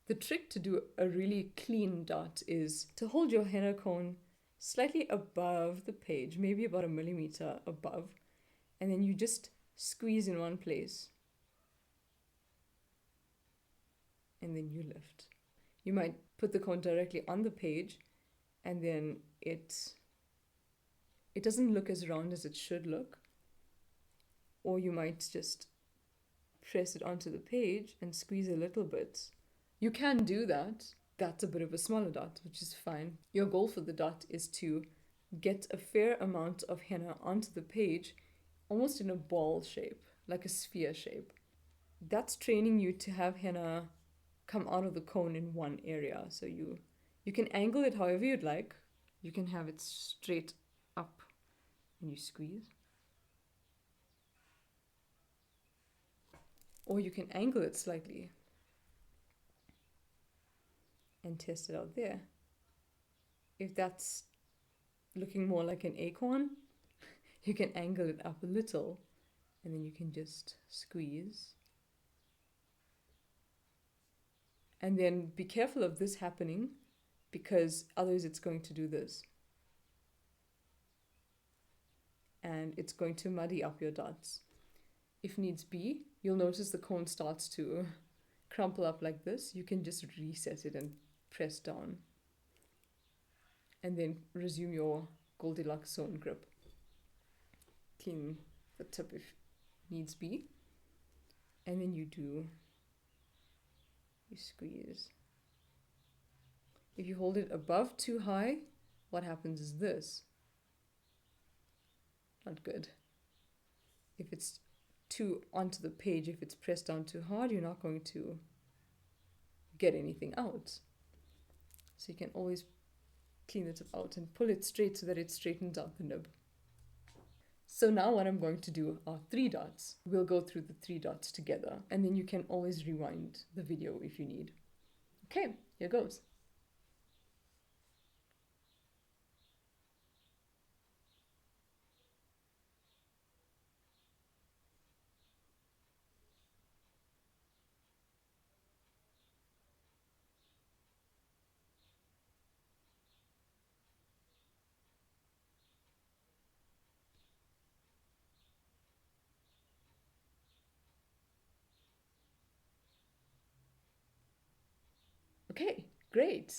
The trick to do a really clean dot is to hold your henna cone slightly above the page, maybe about a millimeter above, and then you just squeeze in one place and then you lift. You might put the cone directly on the page and then it doesn't look as round as it should look. Or you might just press it onto the page and squeeze a little bit. You can do that. That's a bit of a smaller dot, which is fine. Your goal for the dot is to get a fair amount of henna onto the page, almost in a ball shape, like a sphere shape. That's training you to have henna come out of the cone in one area. So you can angle it however you'd like. You can have it straight up and you squeeze. Or you can angle it slightly and test it out there. If that's looking more like an acorn, you can angle it up a little and then you can just squeeze. And then be careful of this happening because otherwise it's going to do this. And it's going to muddy up your dots. If needs be, you'll notice the cone starts to crumple up like this. You can just reset it and press down. And then resume your Goldilocks zone grip. Clean the tip if needs be. And then you squeeze. If you hold it above too high, what happens is this. Not good. If it's too onto the page, if it's pressed down too hard, you're not going to get anything out. So you can always clean it out and pull it straight so that it straightens out the nib. So now what I'm going to do are 3 dots. We'll go through the 3 dots together and then you can always rewind the video if you need. Okay, here goes. Okay, great.